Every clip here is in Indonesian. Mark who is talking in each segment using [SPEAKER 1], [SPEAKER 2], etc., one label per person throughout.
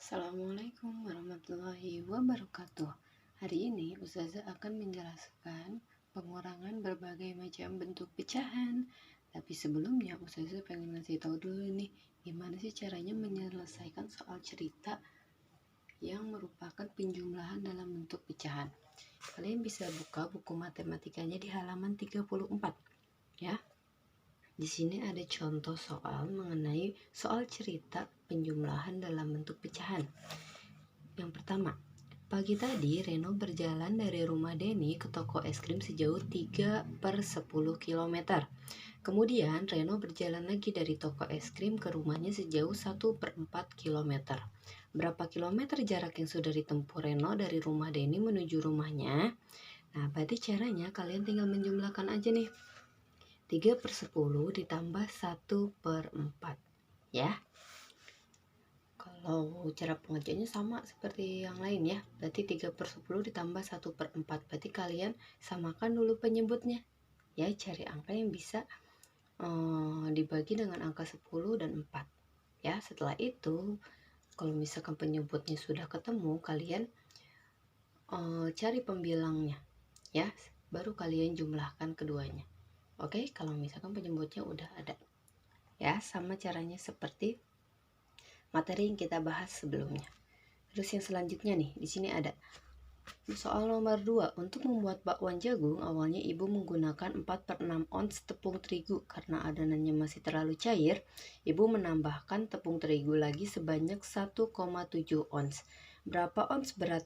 [SPEAKER 1] Assalamualaikum warahmatullahi wabarakatuh. Hari ini Ustazah akan menjelaskan pengurangan berbagai macam bentuk pecahan. Tapi sebelumnya Ustazah pengen ngasih tahu dulu nih, gimana sih caranya menyelesaikan soal cerita yang merupakan penjumlahan dalam bentuk pecahan. Kalian bisa buka buku matematikanya di halaman 34 ya. Di sini ada contoh soal mengenai soal cerita penjumlahan dalam bentuk pecahan. Yang pertama, pagi tadi Reno berjalan dari rumah Denny ke toko es krim sejauh 3/10 km. Kemudian Reno berjalan lagi dari toko es krim ke rumahnya sejauh 1/4 km. Berapa kilometer jarak yang sudah ditempuh Reno dari rumah Denny menuju rumahnya? Nah, berarti caranya kalian tinggal menjumlahkan aja nih. 3/10 ditambah 1/4 ya. Kalau cara pengerjaannya sama seperti yang lain ya. Berarti 3/10 ditambah 1/4. Berarti kalian samakan dulu penyebutnya ya, cari angka yang bisa dibagi dengan angka 10 dan 4 ya. Setelah itu kalau misalkan penyebutnya sudah ketemu, kalian cari pembilangnya ya, baru kalian jumlahkan keduanya. Oke, kalau misalkan penyebutnya udah ada ya, sama caranya seperti materi yang kita bahas sebelumnya. Terus yang selanjutnya nih, di sini ada soal nomor 2. Untuk membuat bakwan jagung, awalnya ibu menggunakan 4/6 ons tepung terigu. Karena adonannya masih terlalu cair, ibu menambahkan tepung terigu lagi sebanyak 1,7 ons. Berapa ons berat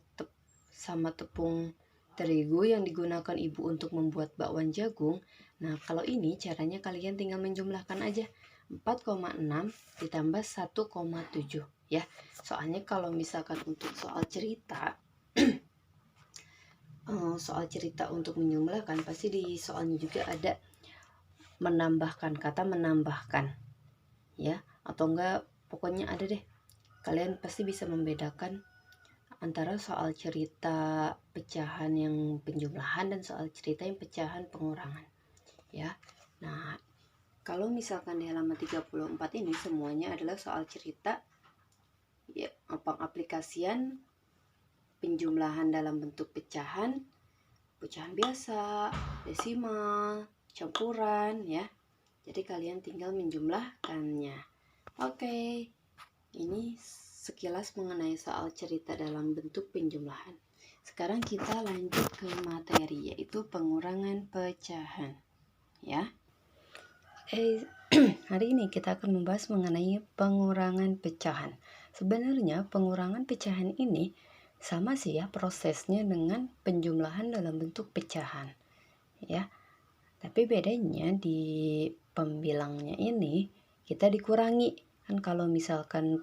[SPEAKER 1] sama tepung terigu yang digunakan ibu untuk membuat bakwan jagung? Nah, kalau ini caranya kalian tinggal menjumlahkan aja. 4,6 ditambah 1,7 ya. Soalnya kalau misalkan untuk soal cerita untuk menjumlahkan, pasti di soalnya juga ada menambahkan, kata menambahkan ya, atau enggak pokoknya ada deh. Kalian pasti bisa membedakan antara soal cerita pecahan yang penjumlahan dan soal cerita yang pecahan pengurangan ya. Nah, kalau misalkan di halaman 34 ini semuanya adalah soal cerita ya, pengaplikasian penjumlahan dalam bentuk pecahan, pecahan biasa, desimal, campuran ya. Jadi kalian tinggal menjumlahkannya. Oke, ini sekilas mengenai soal cerita dalam bentuk penjumlahan. Sekarang kita lanjut ke materi, yaitu pengurangan pecahan ya. Hari ini kita akan membahas mengenai pengurangan pecahan. Sebenarnya pengurangan pecahan ini sama sih ya prosesnya dengan penjumlahan dalam bentuk pecahan ya. Tapi bedanya di pembilangnya ini kita dikurangi. Kan kalau misalkan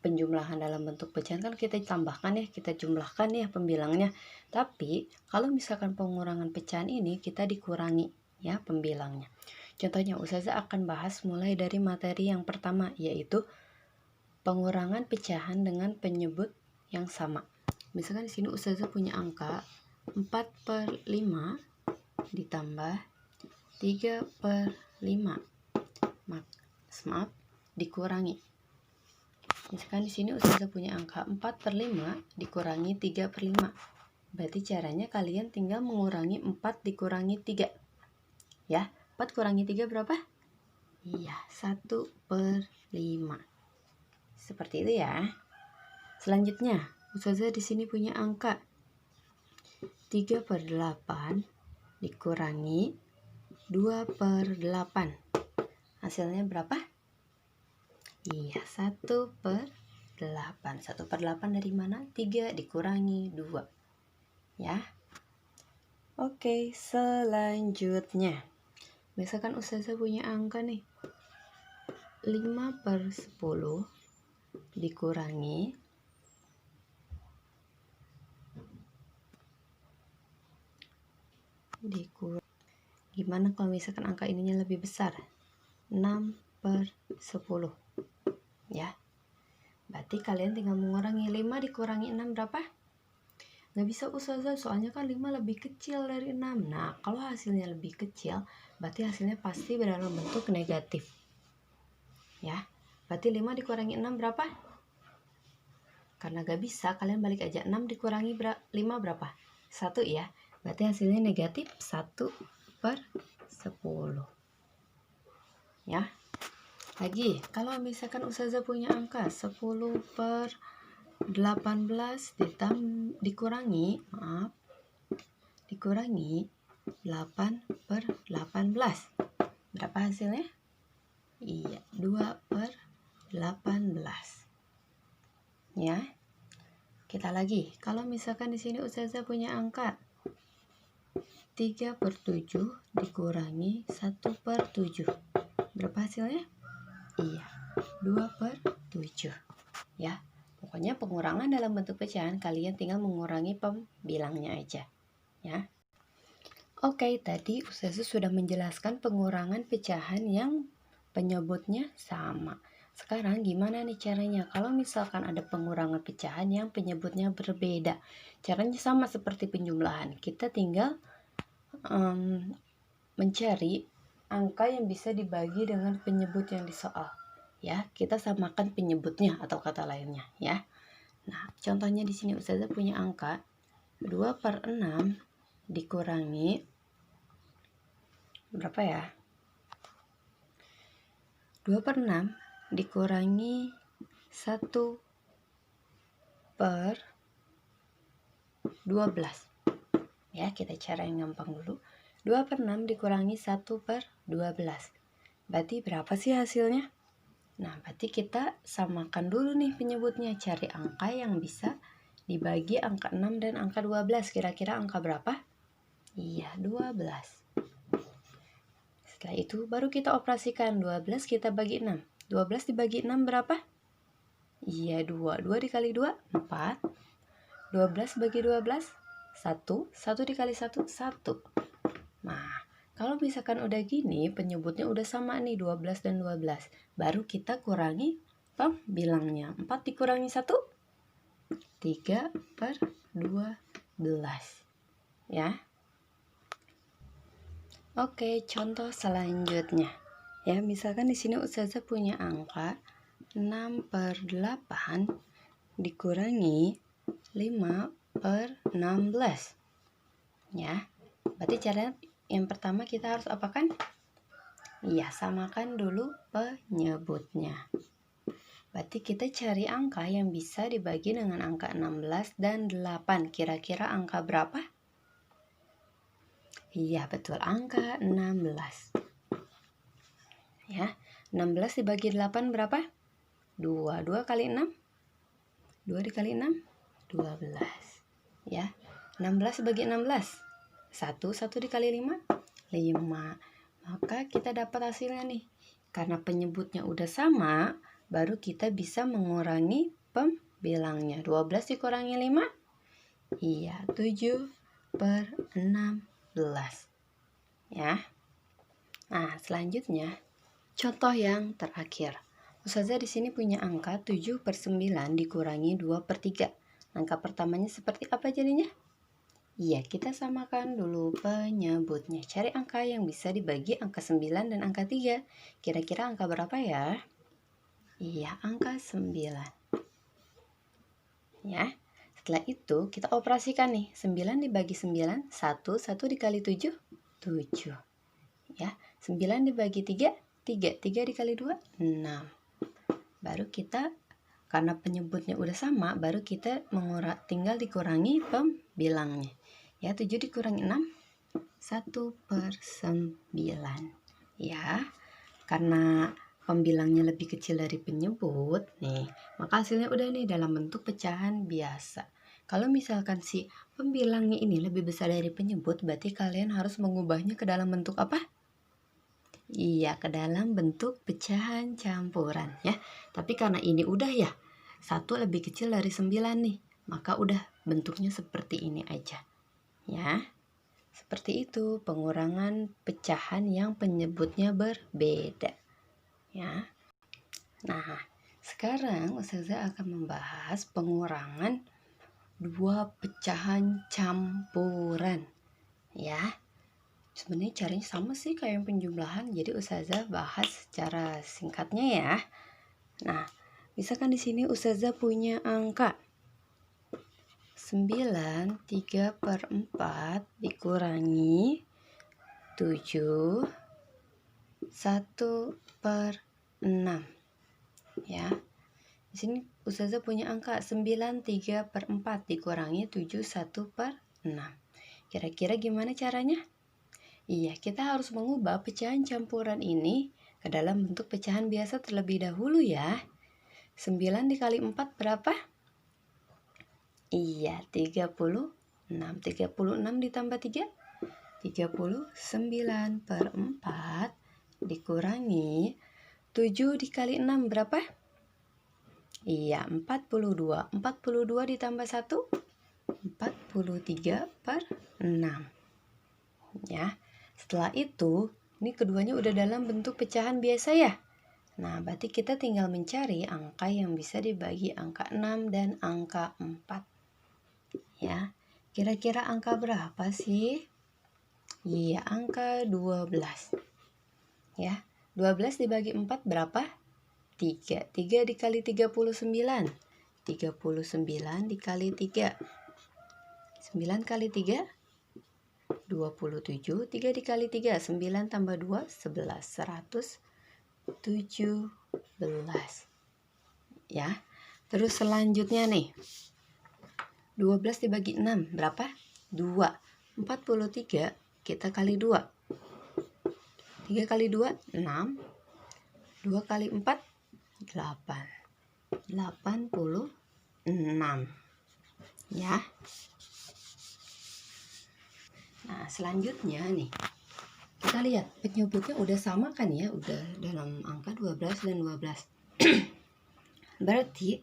[SPEAKER 1] penjumlahan dalam bentuk pecahan kan kita tambahkan ya, kita jumlahkan ya pembilangnya. Tapi kalau misalkan pengurangan pecahan ini kita dikurangi ya pembilangnya. Contohnya Ustazah akan bahas mulai dari materi yang pertama, yaitu pengurangan pecahan dengan penyebut yang sama. Misalkan di sini Ustazah punya angka 4/5 ditambah 3/5. Maaf, dikurangi. Misalkan di sini Ustazah punya angka 4/5 dikurangi 3/5. Berarti caranya kalian tinggal mengurangi 4 dikurangi 3. Ya, 4 kurangi 3 berapa? Iya, 1/5. Seperti itu ya. Selanjutnya, Ustazah di sini punya angka 3/8 dikurangi 2/8. Hasilnya berapa? Iya, 1/8. 1/8 dari mana? 3 dikurangi 2. Ya. Oke, selanjutnya. Misalkan Ustazah punya angka nih 5/10 dikurangi gimana kalau misalkan angka ininya lebih besar? 6/10 ya. Berarti kalian tinggal mengurangi 5 dikurangi 6 berapa? Nggak bisa Ustazah, soalnya kan 5 lebih kecil dari 6. Nah, kalau hasilnya lebih kecil, berarti hasilnya pasti berdalam bentuk negatif ya. Berarti 5 dikurangi 6 berapa? Karena gak bisa, kalian balik aja. 6 dikurangi 5 berapa? 1 ya. Berarti hasilnya negatif 1/10. Ya. Lagi, kalau misalkan Ustazah punya angka 10/18 dikurangi 8/18. Berapa hasilnya? Iya, 2/18. Ya. Kita lagi, kalau misalkan di sini Ustazah punya angka 3/7 dikurangi 1/7. Berapa hasilnya? Iya, 2/7. Ya. Pokoknya pengurangan dalam bentuk pecahan, kalian tinggal mengurangi pembilangnya aja. Ya. Oke, tadi Ustazah sudah menjelaskan pengurangan pecahan yang penyebutnya sama. Sekarang gimana nih caranya? Kalau misalkan ada pengurangan pecahan yang penyebutnya berbeda, caranya sama seperti penjumlahan. Kita tinggal mencari angka yang bisa dibagi dengan penyebut yang di soal. Ya, kita samakan penyebutnya atau kata lainnya ya. Nah, contohnya di sini Ustazah punya angka 2/6 dikurangi berapa ya? 2/6 dikurangi 1/12. Ya, kita cara yang gampang dulu. 2/6 dikurangi 1/12. Berarti berapa sih hasilnya? Nah, berarti kita samakan dulu nih penyebutnya. Cari angka yang bisa dibagi angka 6 dan angka 12. Kira-kira angka berapa? Iya, 12. Setelah itu baru kita operasikan. 12 kita bagi 6. 12 dibagi 6 berapa? Iya, 2. 2 dikali 2, 4. 12 bagi 12, 1. 1 dikali 1, 1. Nah, kalau misalkan udah gini, penyebutnya udah sama nih, 12 dan 12. Baru kita kurangi pembilangnya. 4 dikurangi 1, 3/12. Ya. Oke, contoh selanjutnya. Ya, misalkan di sini Ustazah punya angka 6/8 dikurangi 5/16. Ya. Berarti caranya yang pertama kita harus apakan? Iya, samakan dulu penyebutnya. Berarti kita cari angka yang bisa dibagi dengan angka 16 dan 8. Kira-kira angka berapa? Iya, betul, angka 16. Ya, 16 dibagi 8 berapa? 2. 2 kali 6? 2 dikali 6? 12. Ya, 16 bagi 16? 1. 1 dikali 5? 5. Maka kita dapat hasilnya nih. Karena penyebutnya udah sama, baru kita bisa mengurangi pembilangnya. 12 dikurangi 5? Iya, 7/16. Ya. Nah, selanjutnya contoh yang terakhir. Ustazah di sini punya angka 7/9 dikurangi 2/3. Angka pertamanya seperti apa jadinya? Iya, kita samakan dulu penyebutnya. Cari angka yang bisa dibagi angka 9 dan angka 3. Kira-kira angka berapa ya? Iya, angka 9. Ya. Setelah itu kita operasikan nih. 9 dibagi 9, 1. 1 dikali 7, 7. Ya, 9 dibagi 3, 3. 3 dikali 2, 6. Baru kita, karena penyebutnya udah sama, baru kita tinggal dikurangi pembilangnya. Ya, 7 dikurangi 6, 1/9. Ya, karena pembilangnya lebih kecil dari penyebut nih, maka hasilnya udah nih dalam bentuk pecahan biasa. Kalau misalkan si pembilangnya ini lebih besar dari penyebut, berarti kalian harus mengubahnya ke dalam bentuk apa? Iya, ke dalam bentuk pecahan campuran ya. Tapi karena ini udah ya, 1 lebih kecil dari 9 nih, maka udah bentuknya seperti ini aja. Ya. Seperti itu pengurangan pecahan yang penyebutnya berbeda. Ya. Nah, sekarang Ustazah akan membahas pengurangan dua pecahan campuran. Ya. Sebenarnya caranya sama sih kayak yang penjumlahan, jadi Ustazah bahas secara singkatnya ya. Nah, misalkan di sini Ustazah punya angka 9 3/4 dikurangi 7 1/6 ya. Di sini Ustazah punya angka 9 3/4 dikurangi 7 1/6. Kira-kira gimana caranya? Iya, kita harus mengubah pecahan campuran ini ke dalam bentuk pecahan biasa terlebih dahulu ya. 9 dikali 4 berapa? Iya, 36. 36 ditambah 3? 39/4 dikurangi 7 dikali 6 berapa? Iya, 42. 42 ditambah 1? 43/6. Ya. Setelah itu, ini keduanya udah dalam bentuk pecahan biasa ya. Nah, berarti kita tinggal mencari angka yang bisa dibagi angka 6 dan angka 4. Ya. Kira-kira angka berapa sih? Iya, angka 12. Ya. 12 dibagi 4 berapa? 3. 3 dikali 39. 39 dikali 3. 9 kali 3? 27. 3 dikali 3. 9 tambah 2, 11. 117. Ya. Terus selanjutnya nih. 12 dibagi 6 berapa? 2. 43 kita kali 2. 3 kali 2, 6. 2 kali 4, 8. 86. Ya. Nah, selanjutnya nih. Kita lihat penyebutnya udah sama kan ya, udah dalam angka 12 dan 12. Berarti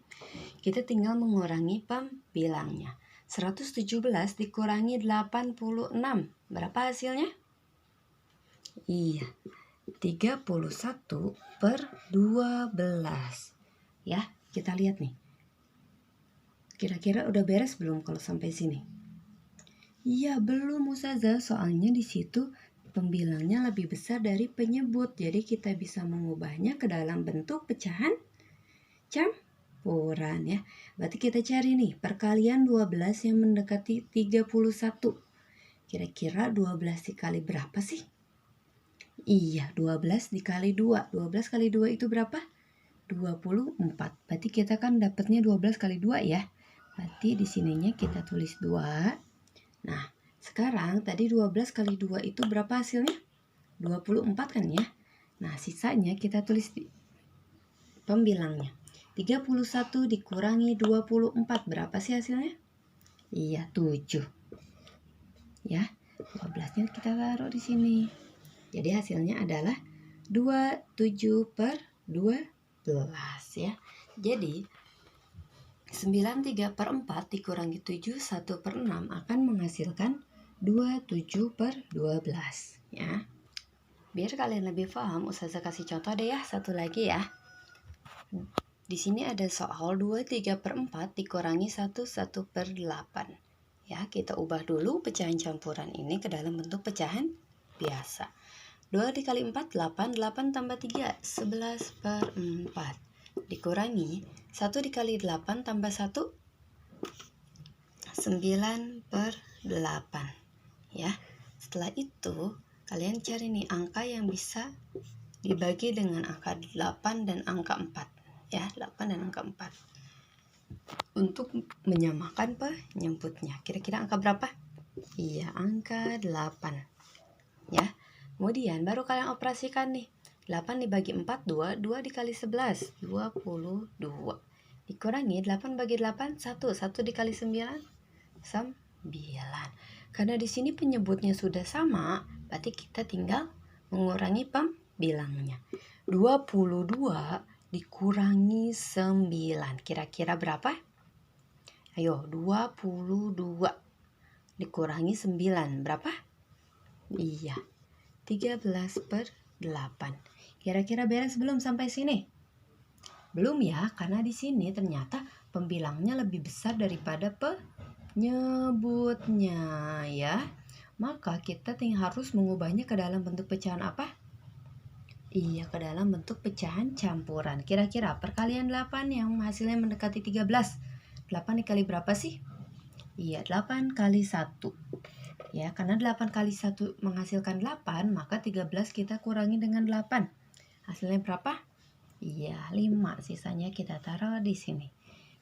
[SPEAKER 1] kita tinggal mengurangi pembilangnya. 117 dikurangi 86. Berapa hasilnya? Iya, 31/12. Ya, kita lihat nih. Kira-kira udah beres belum kalau sampai sini? Iya, belum Ustazah, soalnya di situ pembilangnya lebih besar dari penyebut. Jadi kita bisa mengubahnya ke dalam bentuk pecahan campuran ya. Berarti kita cari nih perkalian 12 yang mendekati 31. Kira-kira 12 dikali berapa sih? Iya, 12 dikali 2. 12 kali 2 itu berapa? 24. Berarti kita kan dapatnya 12 kali 2 ya. Berarti di sininya kita tulis 2. Nah, sekarang tadi 12 kali 2 itu berapa hasilnya? 24 kan ya? Nah, sisanya kita tulis di pembilangnya. 31 dikurangi 24 berapa sih hasilnya? Iya, 7. Ya, 12-nya kita taruh di sini. Jadi hasilnya adalah 27/12 ya. Jadi 9 3/4 dikurangi 7 1/6 akan menghasilkan 27/12 ya. Biar kalian lebih paham, Ustazah kasih contoh deh ya, satu lagi ya. Di sini ada soal 2 3/4 dikurangi 1 1/8. Ya, kita ubah dulu pecahan campuran ini ke dalam bentuk pecahan biasa. 2 dikali 4 8, 8 tambah 3 11/4 dikurangi 1 dikali 8 tambah 1 9/8 ya. Setelah itu kalian cari nih angka yang bisa dibagi dengan angka 8 dan angka 4 ya, 8 dan angka 4 untuk menyamakan penyebutnya. Kira-kira angka berapa? Iya, angka 8 ya. Kemudian baru kalian operasikan nih. 8 dibagi 4, 2. 2 dikali 11, 22. Dikurangi 8 bagi 8, 1. 1 dikali 9, 9. Karena di sini penyebutnya sudah sama, berarti kita tinggal mengurangi pembilangnya. 22 dikurangi 9. Kira-kira berapa? Ayo, 22 dikurangi 9. Berapa? Iya, 13/8. Kira-kira beres belum sampai sini? Belum ya, karena di sini ternyata pembilangnya lebih besar daripada penyebutnya ya. Maka kita harus mengubahnya ke dalam bentuk pecahan apa? Iya, ke dalam bentuk pecahan campuran. Kira-kira perkalian 8 yang hasilnya mendekati 13. 8 dikali berapa sih? Iya, 8 kali 1. Ya, karena 8 kali 1 menghasilkan 8, maka 13 kita kurangi dengan 8. Hasilnya berapa? Iya, 5. Sisanya kita taruh di sini.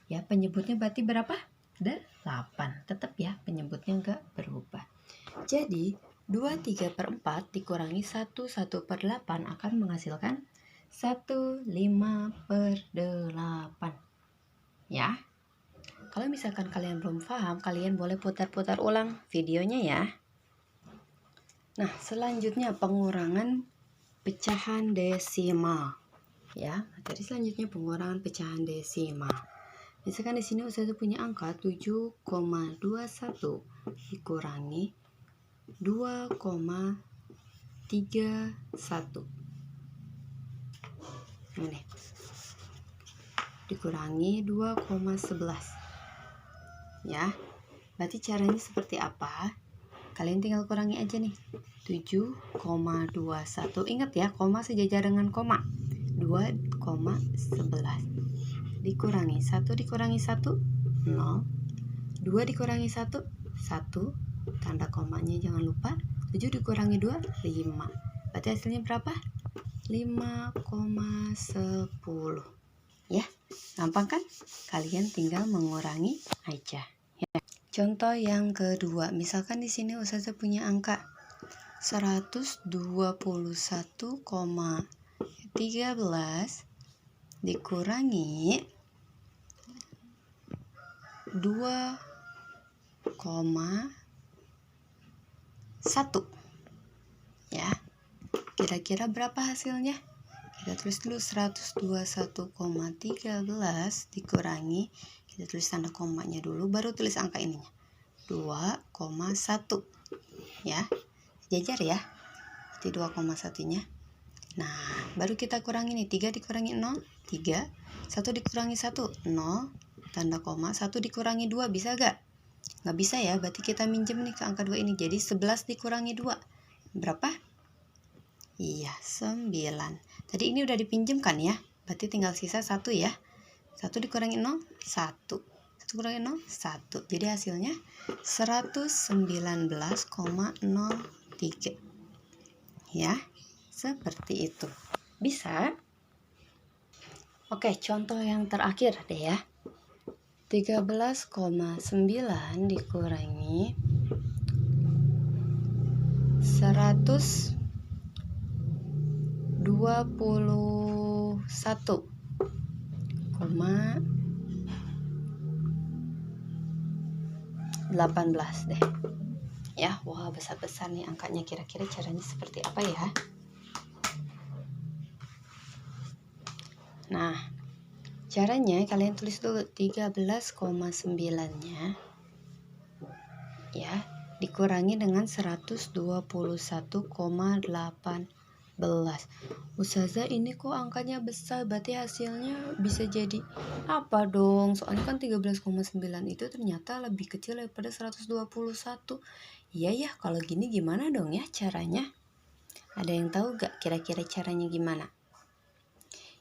[SPEAKER 1] Ya, penyebutnya berarti berapa? 8. Tetap ya, penyebutnya enggak berubah. Jadi, 2/3/4 dikurangi 1/8 akan menghasilkan 1/5/8. Ya. Kalau misalkan kalian belum paham, kalian boleh putar-putar ulang videonya ya. Nah, selanjutnya pengurangan pecahan desimal. Ya, materi selanjutnya pengurangan pecahan desimal. Misalkan di sini Ustazah punya angka 7,21 dikurangi 2,31. Ini dikurangi 2,11. Ya, berarti caranya seperti apa? Kalian tinggal kurangi aja nih. 7,21. Ingat ya, koma sejajar dengan koma. 2,11 dikurangi 1 dikurangi 1 0. 2 dikurangi 1 1. Tanda komanya jangan lupa. 7 dikurangi 2 5. Berarti hasilnya berapa? 5,10. Ya, gampang kan? Kalian tinggal mengurangi aja. Ya. Contoh yang kedua, misalkan di sini Ustazah punya angka 121,13 dikurangi 2,1. Ya, kira-kira berapa hasilnya? Kita tulis dulu 121,13 dikurangi, kita tulis tanda komanya dulu, baru tulis angka ininya 2,1. Ya, sejajar ya, berarti 2,1 nya. Nah, baru kita kurangi nih, 3 dikurangi 0 3, 1 dikurangi 1 0, tanda koma, 1 dikurangi 2 bisa gak? Gak bisa ya, berarti kita minjem nih ke angka 2 ini, jadi 11 dikurangi 2 berapa? Iya, 9. Tadi ini udah dipinjemkan ya, berarti tinggal sisa 1 ya. 1 dikurangi 0 1, 1 kurangi 0 1, jadi hasilnya 119,03. Ya, seperti itu. Bisa? Oke, contoh yang terakhir deh ya. 13,9 dikurangi 121,18 deh. Ya, wah besar-besar nih angkanya, kira-kira caranya seperti apa ya? Nah, caranya kalian tulis dulu 13,9-nya ya dikurangi dengan 121,18. Ustazah, ini kok angkanya besar, berarti hasilnya bisa jadi apa dong? Soalnya kan 13,9 itu ternyata lebih kecil daripada 121. Iya ya, kalau gini gimana dong ya caranya? Ada yang tahu gak kira-kira caranya gimana?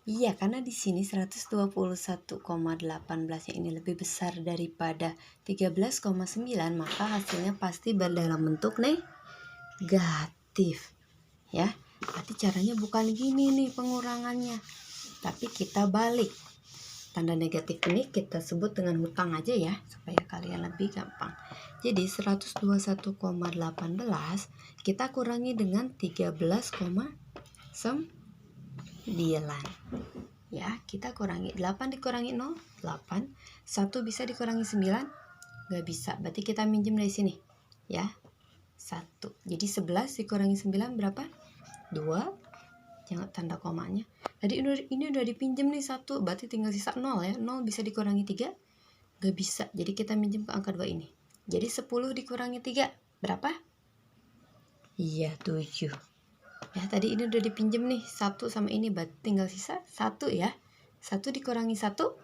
[SPEAKER 1] Iya, karena di sini 121,18 yang ini lebih besar daripada 13,9, maka hasilnya pasti dalam bentuk negatif. Ya, berarti caranya bukan gini nih pengurangannya, tapi kita balik. Tanda negatif ini kita sebut dengan hutang aja ya, supaya kalian lebih gampang. Jadi 121,18 kita kurangi dengan 13,9. Ya, kita kurangi 8 dikurangi 0 8, 1 bisa dikurangi 9 gak bisa, berarti kita minjem dari sini ya, 1. Jadi 11 dikurangi 9 berapa? 2. Jangan tanda komanya. Tadi ini udah dipinjem nih 1, berarti tinggal sisa 0 ya. 0 bisa dikurangi 3 gak bisa, jadi kita minjem ke angka 2 ini. Jadi 10 dikurangi 3 berapa? Iya, 7. Ya, tadi ini udah dipinjem nih 1 sama ini, berarti tinggal sisa 1 ya. 1 dikurangi 1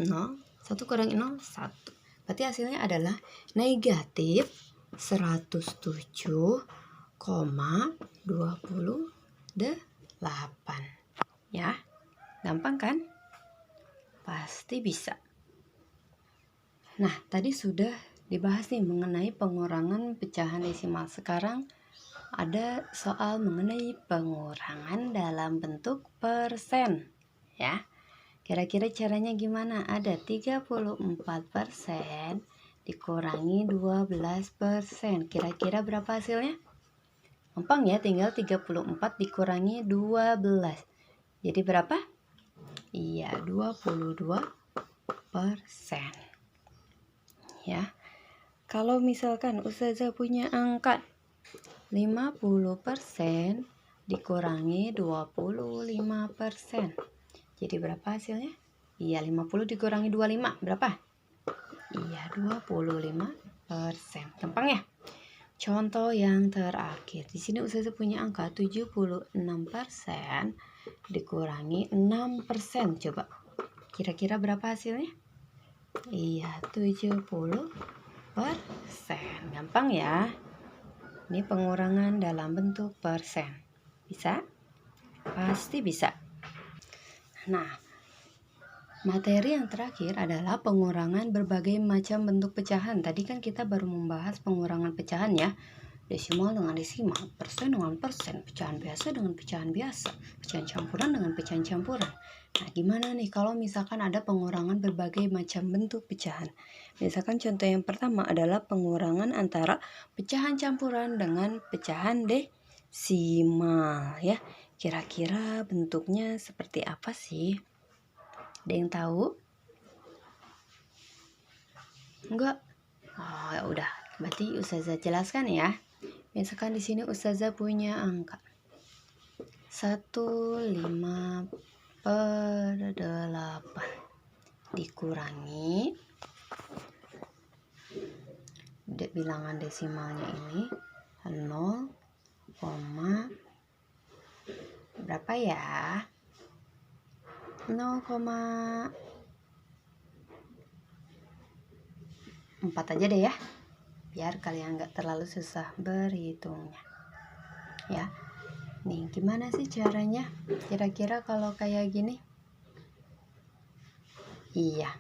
[SPEAKER 1] 0, 1 kurangi 0 1. Berarti hasilnya adalah negatif 107,28. Ya, gampang kan? Pasti bisa. Nah, tadi sudah dibahas nih mengenai pengurangan pecahan desimal. Sekarang ada soal mengenai pengurangan dalam bentuk persen. Ya, kira-kira caranya gimana? Ada 34% dikurangi 12%. Kira-kira berapa hasilnya? Gampang ya, tinggal 34 dikurangi 12. Jadi berapa? Iya, 22%. Ya. Kalau misalkan Ustazah punya angka 50% dikurangi 25%. Jadi berapa hasilnya? Iya, 50 dikurangi 25 berapa? Iya, 25%. Gampang ya? Contoh yang terakhir. Di sini Ustazah punya angka 76% dikurangi 6%. Coba. Kira-kira berapa hasilnya? Iya, 70%. Gampang ya? Ini pengurangan dalam bentuk persen. Bisa? Pasti bisa. Nah, materi yang terakhir adalah pengurangan berbagai macam bentuk pecahan. Tadi kan kita baru membahas pengurangan pecahan ya. Desimal dengan desimal, persen dengan persen, pecahan biasa dengan pecahan biasa, pecahan campuran dengan pecahan campuran. Nah, gimana nih kalau misalkan ada pengurangan berbagai macam bentuk pecahan? Misalkan contoh yang pertama adalah pengurangan antara pecahan campuran dengan pecahan desimal ya. Kira-kira bentuknya seperti apa sih? Ada yang tahu? Enggak? Oh, ya udah. Berarti Ustazah jelaskan ya. Misalkan di sini Ustazah punya angka 15/8 dikurangi bilangan desimalnya ini 0, berapa ya? 0,4 aja deh ya, biar kalian nggak terlalu susah berhitungnya ya. Nih, gimana sih caranya? Kira-kira kalau kayak gini? Iya,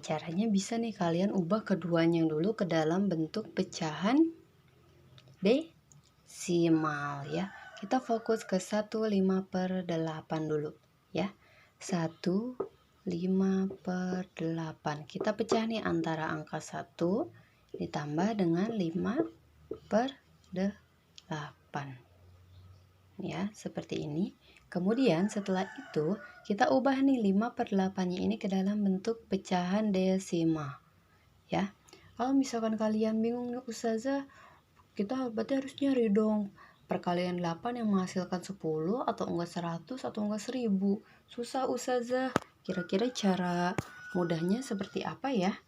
[SPEAKER 1] caranya bisa nih kalian ubah keduanya dulu ke dalam bentuk pecahan desimal ya. Kita fokus ke 15/8 dulu ya. 15/8. Kita pecah nih antara angka 1 ditambah dengan 5/8. Ya, seperti ini. Kemudian setelah itu kita ubah nih 5/8-nya ini ke dalam bentuk pecahan desimal. Ya. Kalau misalkan kalian bingung nih Ustazah, kita berarti harus nyari dong perkalian 8 yang menghasilkan 10 atau enggak 100 atau enggak 1000. Susah Ustazah. Kira-kira cara mudahnya seperti apa ya?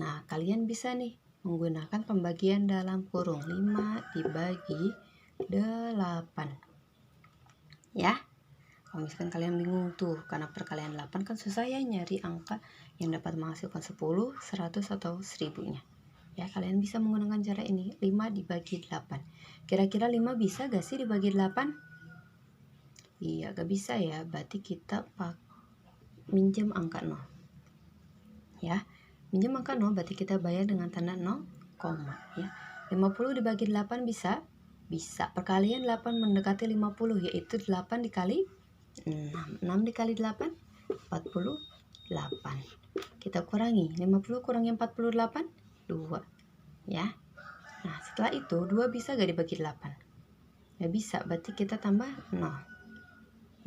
[SPEAKER 1] Nah, kalian bisa nih menggunakan pembagian dalam kurung 5 dibagi 8. Ya. Kalau misalkan kalian bingung tuh karena perkalian 8 kan susah ya nyari angka yang dapat menghasilkan 10, 100 atau 1000-nya. Ya, kalian bisa menggunakan cara ini, 5 dibagi 8. Kira-kira 5 bisa gak sih dibagi 8? Iya, gak bisa ya. Berarti kita minjem angka 0. Ya, minjem angka 0 berarti kita bayar dengan tanda 0, ya. 50 dibagi 8 bisa? Bisa. Perkalian 8 mendekati 50 yaitu 8 dikali 6. 6 dikali 8 48. Kita kurangi 50 kurangi 48 2 ya. Nah, setelah itu 2 bisa gak dibagi 8? Gak bisa, berarti kita tambah 0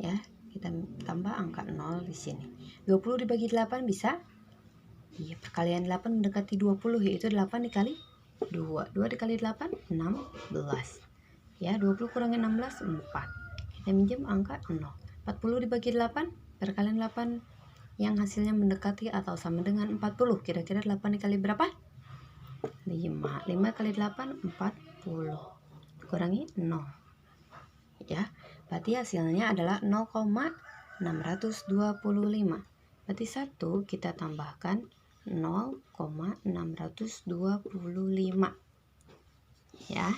[SPEAKER 1] ya. Kita tambah angka 0 di sini. 20 dibagi 8 bisa? Iya, perkalian 8 mendekati 20 yaitu 8 dikali 2. 2 dikali 8 16 ya. 20 kurangi 16 4. Kita minjem angka 0. 40 dibagi 8, perkalian 8 yang hasilnya mendekati atau sama dengan 40. Kira-kira 8 dikali berapa? 5. 5 kali 8 40. Kurangi 0 ya. Berarti hasilnya adalah 0,625. Berarti 1 kita tambahkan 0,625 ya.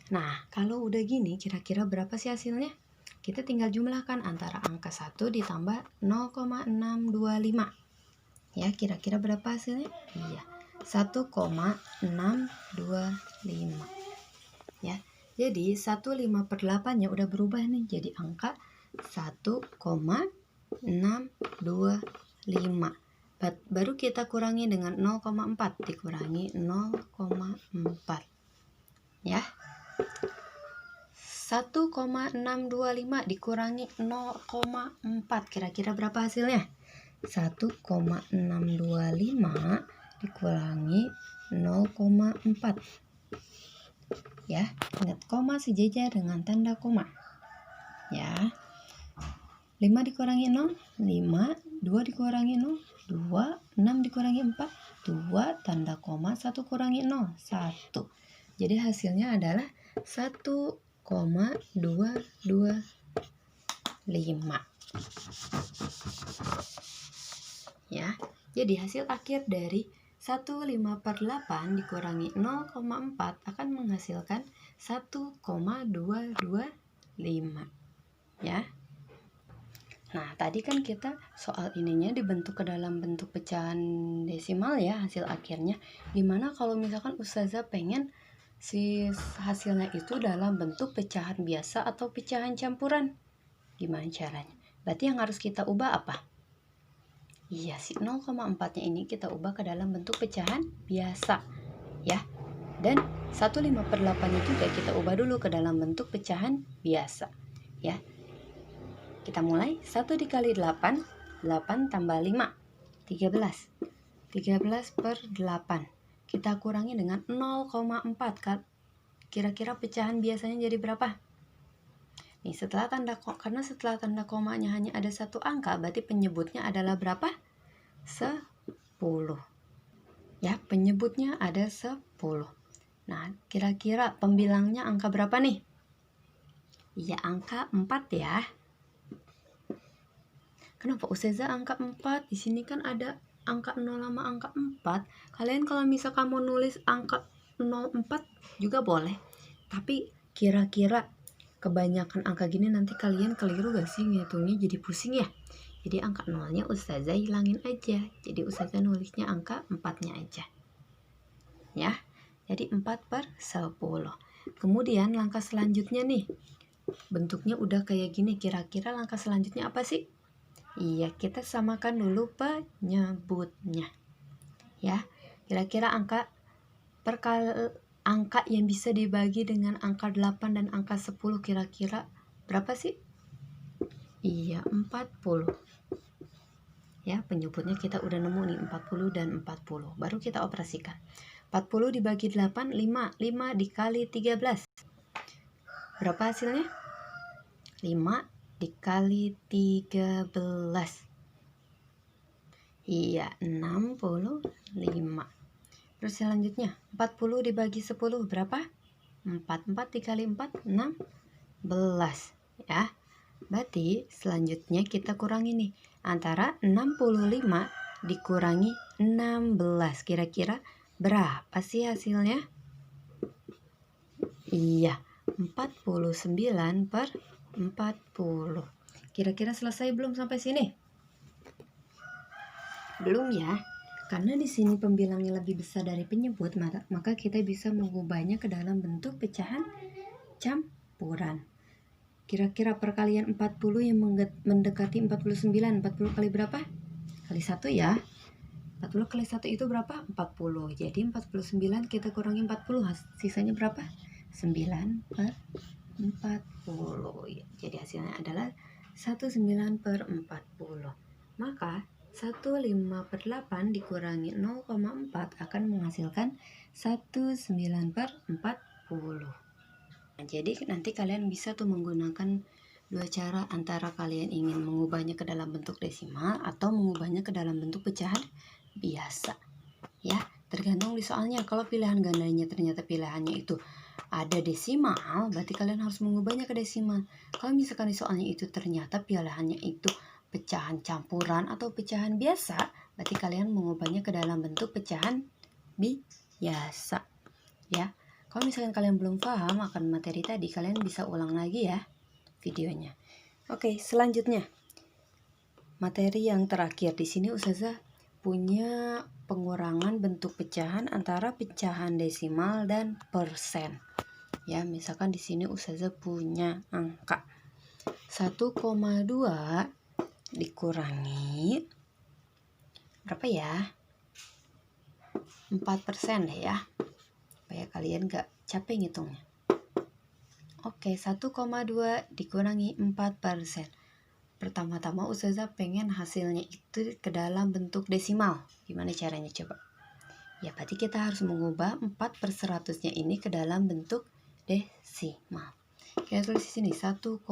[SPEAKER 1] Nah, kalau udah gini, kira-kira berapa sih hasilnya? Kita tinggal jumlahkan antara angka 1 ditambah 0,625. Ya, kira-kira berapa hasilnya? Iya, 1,625. Ya, jadi 1/5/8-nya udah berubah nih jadi angka 1,625. Baru kita kurangi dengan 0,4, dikurangi 0,4. Ya. 1,625 dikurangi 0,4. Kira-kira berapa hasilnya? 1,625 dikurangi 0,4. Ya, ingat koma sejajar dengan tanda koma. Ya. 5 dikurangi 0, 5, 2 dikurangi 0, 2, 6 dikurangi 4, 2, tanda koma, 1 kurangi 0, 1. Jadi hasilnya adalah 1,225. Ya, jadi hasil akhir dari 1/5/8 dikurangi 0,4 akan menghasilkan 1,225. Ya. Nah, tadi kan kita soal ininya dibentuk ke dalam bentuk pecahan desimal ya, hasil akhirnya. Gimana kalau misalkan Ustazah pengen si hasilnya itu dalam bentuk pecahan biasa atau pecahan campuran? Gimana caranya? Berarti yang harus kita ubah apa? Iya, si 0,4-nya ini kita ubah ke dalam bentuk pecahan biasa. Ya. Dan 1/5/8-nya juga kita ubah dulu ke dalam bentuk pecahan biasa. Ya. Kita mulai. 1 dikali 8, 8 tambah 5, 13. 13/8. Kita kurangi dengan 0,4 kan. Kira-kira pecahan biasanya jadi berapa? Nih, karena setelah tanda komanya hanya ada satu angka, berarti penyebutnya adalah berapa? 10. Ya, penyebutnya ada 10. Nah, kira-kira pembilangnya angka berapa nih? Iya, angka 4 ya. Kenapa Ustazah angka 4? Di sini kan ada angka 0 sama angka 4. Kalian kalau misalkan mau nulis angka 04 juga boleh. Tapi kira-kira kebanyakan angka gini nanti kalian keliru gak sih ngitungnya, jadi pusing ya? Jadi angka 0-nya Ustazah hilangin aja. Jadi Ustazah nulisnya angka 4-nya aja. Ya. Jadi 4/10. Kemudian langkah selanjutnya nih. Bentuknya udah kayak gini. Kira-kira langkah selanjutnya apa sih? Iya, kita samakan dulu penyebutnya. Ya. Kira-kira angka yang bisa dibagi dengan angka 8 dan angka 10 kira-kira berapa sih? Iya, 40. Ya, penyebutnya kita udah nemu nih 40 dan 40. Baru kita operasikan. 40 dibagi 8, 5. 5 dikali 13. Berapa hasilnya? 5 dikali 13. Iya, 65. Terus selanjutnya 40 dibagi 10 berapa? 4. 4 dikali 4 16. Ya. Berarti selanjutnya kita kurangi nih antara 65 dikurangi 16. Kira-kira berapa sih hasilnya? Iya, 49/40. Kira-kira selesai belum sampai sini? Belum ya? Karena di sini pembilangnya lebih besar dari penyebut, maka kita bisa mengubahnya ke dalam bentuk pecahan campuran. Kira-kira perkalian 40 yang mendekati 49. 40 kali berapa? Kali 1 ya. 40 kali 1 itu berapa? 40. Jadi 49 kita kurangi 40. Sisanya berapa? 9/40. Jadi hasilnya adalah 19/40. Maka 1/5/8 dikurangi 0,4 akan menghasilkan 19/40. Nah, jadi nanti kalian bisa tuh menggunakan dua cara, antara kalian ingin mengubahnya ke dalam bentuk desimal atau mengubahnya ke dalam bentuk pecahan biasa. Ya, tergantung di soalnya. Kalau pilihan gandanya ternyata pilihannya itu ada desimal, berarti kalian harus mengubahnya ke desimal. Kalau misalkan di soalnya itu ternyata pilihannya itu pecahan campuran atau pecahan biasa, berarti kalian mengubahnya ke dalam bentuk pecahan biasa. Ya. Kalau misalkan kalian belum paham akan materi tadi, kalian bisa ulang lagi ya videonya. Oke, selanjutnya materi yang terakhir. Di sini Ustazah punya pengurangan bentuk pecahan antara pecahan desimal dan persen. Ya, misalkan di sini Ustazah punya angka 1,2 dikurangi berapa ya? 4% deh ya. Supaya kalian gak capek ngitungnya. Oke, 1,2 dikurangi 4%. Pertama-tama Ustazah pengen hasilnya itu ke dalam bentuk desimal. Gimana caranya coba? Ya berarti kita harus mengubah 4/100-nya ini ke dalam bentuk desimal. Kita tulis di sini 1,2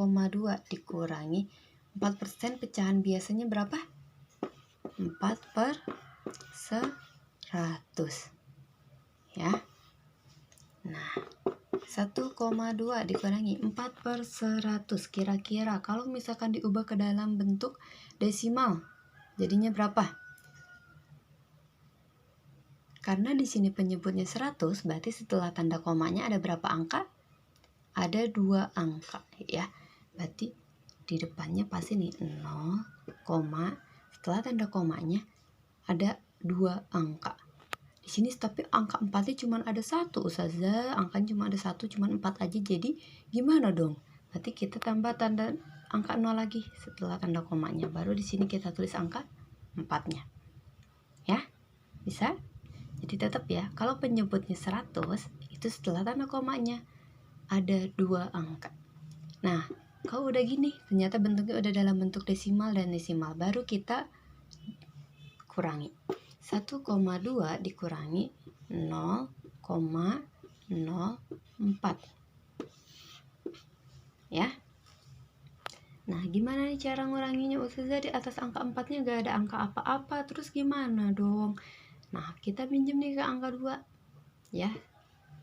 [SPEAKER 1] dikurangi 4%, pecahan biasanya berapa? 4/100. Ya. Nah, 1,2 dikurangi 4/100. Kira-kira kalau misalkan diubah ke dalam bentuk desimal, jadinya berapa? Karena di sini penyebutnya 100, berarti setelah tanda komanya ada berapa angka? Ada 2 angka ya. Berarti di depannya pasti nih 0, setelah tanda komanya ada 2 angka. Di sini tapi angka 4-nya cuma ada 1, Ustazah. Angkanya cuma ada 1, cuma 4 aja. Jadi gimana dong? Berarti kita tambah tanda angka 0 lagi setelah tanda komanya. Baru di sini kita tulis angka 4-nya. Ya? Bisa? Jadi tetap ya, kalau penyebutnya 100, itu setelah tanda komanya ada 2 angka. Nah, kalau udah gini, ternyata bentuknya udah dalam bentuk desimal dan desimal. Baru kita kurangi. 1,2 dikurangi 0,04. Ya. Nah, gimana nih cara nguranginya Ustazah? Di atas angka 4-nya gak ada angka apa-apa. Terus gimana dong? Nah, kita pinjam nih ke angka 2. Ya.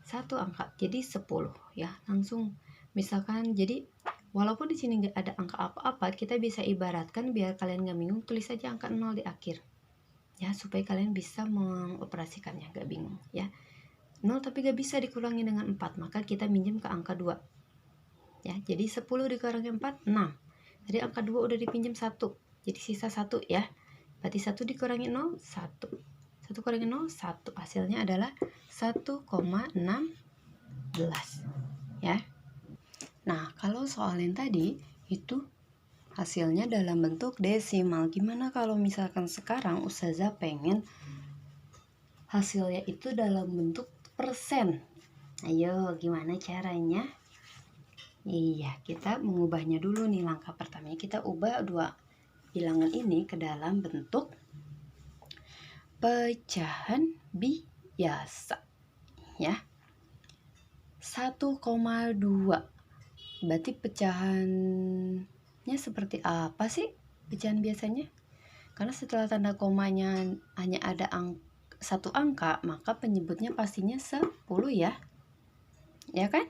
[SPEAKER 1] 1 angka. Jadi 10 ya. Langsung misalkan jadi walaupun di sini gak ada angka apa-apa, kita bisa ibaratkan biar kalian gak bingung, tulis saja angka 0 di akhir. Ya, supaya kalian bisa mengoperasikannya, gak bingung ya. 0 tapi gak bisa dikurangi dengan 4, maka kita minjem ke angka 2 ya. Jadi 10 dikurangi 4, 6. Tadi angka 2 udah dipinjam 1, jadi sisa 1 ya. Berarti 1 dikurangi 0, 1. 1 kurangi 0, 1. Hasilnya adalah 1,16 ya. Nah, kalau soal yang tadi itu hasilnya dalam bentuk desimal. Gimana kalau misalkan sekarang Ustazah pengen hasilnya itu dalam bentuk persen? Ayo, gimana caranya? Iya, kita mengubahnya dulu nih. Langkah pertamanya kita ubah 2 bilangan ini ke dalam bentuk pecahan biasa. Ya. 1,2. Berarti pecahannya seperti apa sih pecahan biasanya? Karena setelah tanda komanya hanya ada 1 angka, maka penyebutnya pastinya 10 ya. Ya kan?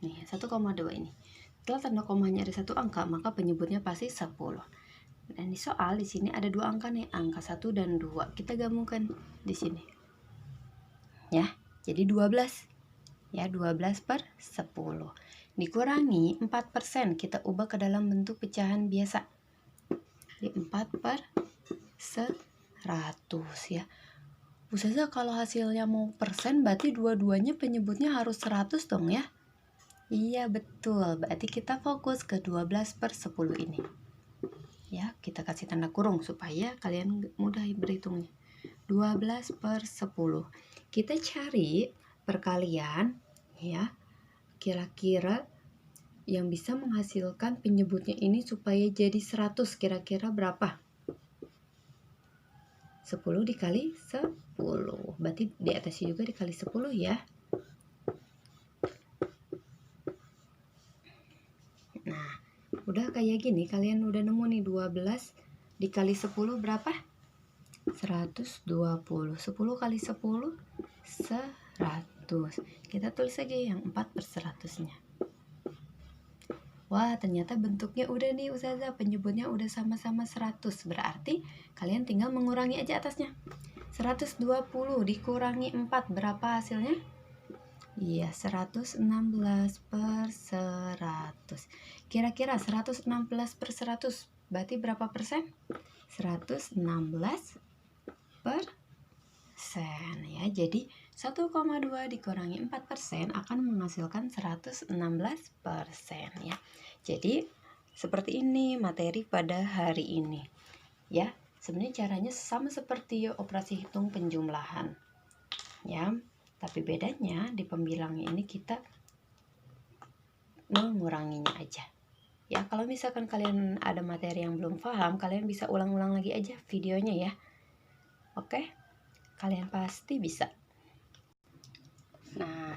[SPEAKER 1] Nih, 1,2 ini. Setelah tanda komanya ada 1 angka, maka penyebutnya pasti 10. Dan di soal di sini ada 2 angka nih, angka 1 dan 2. Kita gabungkan di sini. Ya, jadi 12. Ya, 12/10. Dikurangi 4%, kita ubah ke dalam bentuk pecahan biasa. Jadi 4/100 ya. Ustazah kalau hasilnya mau persen berarti dua-duanya penyebutnya harus 100 dong ya. Iya betul, berarti kita fokus ke 12/10 ini. Ya, kita kasih tanda kurung supaya kalian mudah berhitungnya. 12/10. Kita cari perkalian ya. Kira-kira yang bisa menghasilkan penyebutnya ini supaya jadi 100 kira-kira berapa? 10 dikali 10. Berarti di atasnya juga dikali 10 ya. Nah, udah kayak gini kalian udah nemu nih 12 dikali 10 berapa? 120. 10 kali 10 100. Kita tulis aja yang 4/100-nya. Wah, ternyata bentuknya udah nih Ustazah, penyebutnya udah sama-sama 100. Berarti kalian tinggal mengurangi aja atasnya. 120 dikurangi 4 berapa hasilnya? Iya, 116 per 100. Kira-kira 116 per 100 berarti berapa persen? 116 per sen ya. Jadi 1,2 dikurangi 4% akan menghasilkan 116% ya. Jadi seperti ini materi pada hari ini ya. Sebenarnya caranya sama seperti operasi hitung penjumlahan ya, tapi bedanya di pembilangnya ini kita menguranginya aja ya. Kalau misalkan kalian ada materi yang belum paham, kalian bisa ulang-ulang lagi aja videonya ya. Oke, kalian pasti bisa. Nah,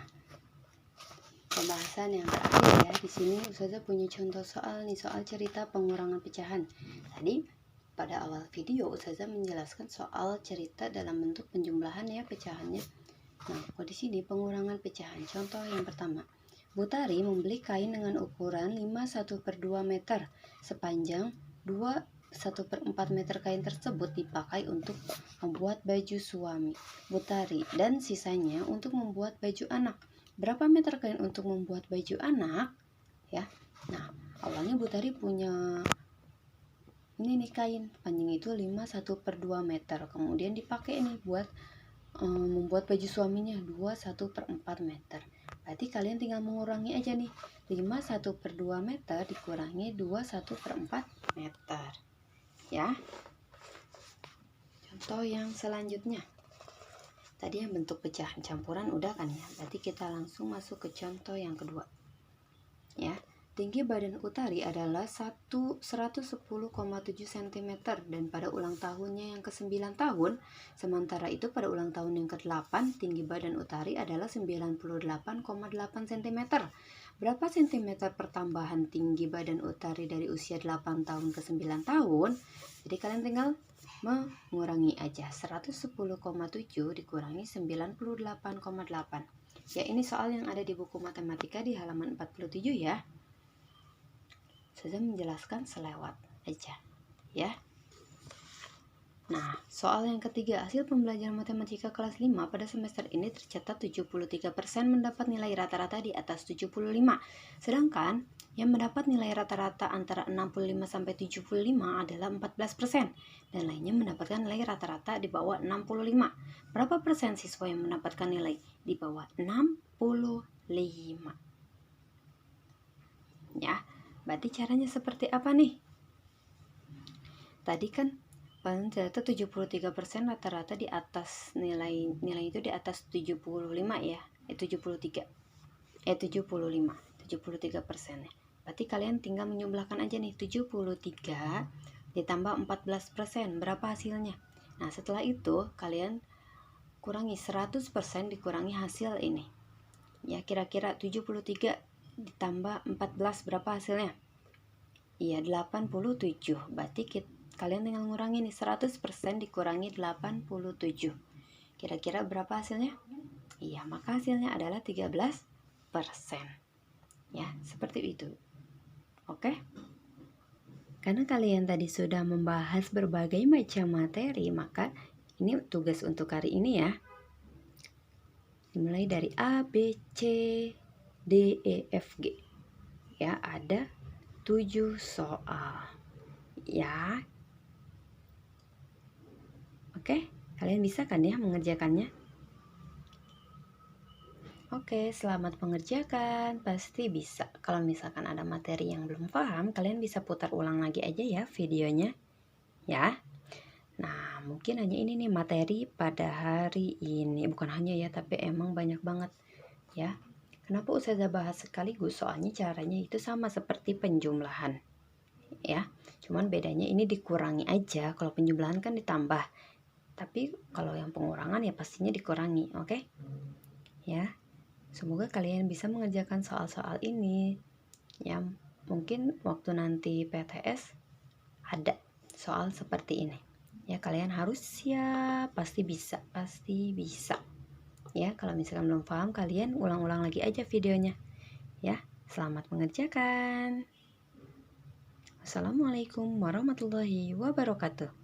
[SPEAKER 1] pembahasan yang terakhir ya, di sini Ustazah punya contoh soal nih, soal cerita pengurangan pecahan. Tadi pada awal video Ustazah menjelaskan soal cerita dalam bentuk penjumlahan ya, pecahannya. Nah, kalau di sini pengurangan pecahan. Contoh yang pertama, Butari membeli kain dengan ukuran 5/1/2 meter sepanjang 2/1/4 meter. Kain tersebut dipakai untuk membuat baju suami Butari dan sisanya untuk membuat baju anak. Berapa meter kain untuk membuat baju anak? Ya. Nah, awalnya Butari punya ini nih kain, panjang itu 5/1/2 meter. Kemudian dipakai nih buat membuat baju suaminya 2/1/4 meter. Berarti kalian tinggal mengurangi aja nih, 5/1/2 meter dikurangi 2/1/4 meter ya. Contoh yang selanjutnya, tadi yang bentuk pecahan campuran udah kan ya, berarti kita langsung masuk ke contoh yang kedua ya. Tinggi badan Utari adalah 110,7 cm dan pada ulang tahunnya yang ke-9 tahun. Sementara itu pada ulang tahun yang ke-8 tinggi badan Utari adalah 98,8 cm. Berapa cm pertambahan tinggi badan Utari dari usia 8 tahun ke 9 tahun? Jadi kalian tinggal mengurangi aja, 110,7 dikurangi 98,8. Ya, ini soal yang ada di buku matematika di halaman 47 ya. Saya menjelaskan selewat aja ya. Nah, soal yang ketiga, hasil pembelajaran matematika kelas 5 pada semester ini tercatat 73% mendapat nilai rata-rata di atas 75. Sedangkan yang mendapat nilai rata-rata antara 65 sampai 75 adalah 14% dan lainnya mendapatkan nilai rata-rata di bawah 65. Berapa persen siswa yang mendapatkan nilai di bawah 65? Ya. Berarti caranya seperti apa nih? Tadi kan paling ternyata 73% rata-rata di atas nilai itu di atas 75 ya. 73. 73% ya. Berarti kalian tinggal menjumlahkan aja nih, 73 ditambah 14%. Berapa hasilnya? Nah, setelah itu kalian kurangi 100% dikurangi hasil ini. Ya, kira-kira 73 ditambah 14 berapa hasilnya? Iya, 87. Berarti kalian tinggal ngurangi nih, 100% dikurangi 87. Kira-kira berapa hasilnya? Iya, maka hasilnya adalah 13%. Ya, seperti itu. Oke? Karena kalian tadi sudah membahas berbagai macam materi, maka ini tugas untuk hari ini ya. Dimulai dari A, B, C, D, E, F, G. Ya, ada 7 soal. Ya. Oke, kalian bisa kan ya mengerjakannya? Oke, selamat mengerjakan. Pasti bisa. Kalau misalkan ada materi yang belum paham, kalian bisa putar ulang lagi aja ya videonya. Ya. Nah, mungkin hanya ini nih materi pada hari ini. Bukan hanya ya, tapi emang banyak banget ya. Kenapa Ustazah bahas sekaligus? Soalnya caranya itu sama seperti penjumlahan. Ya, cuman bedanya ini dikurangi aja. Kalau penjumlahan kan ditambah. Tapi kalau yang pengurangan ya pastinya dikurangi, oke? Ya. Semoga kalian bisa mengerjakan soal-soal ini. Ya, mungkin waktu nanti PTS ada soal seperti ini. Ya, kalian harus siap, pasti bisa. Ya, kalau misalkan belum paham, kalian ulang-ulang lagi aja videonya. Ya, selamat mengerjakan. Assalamualaikum warahmatullahi wabarakatuh.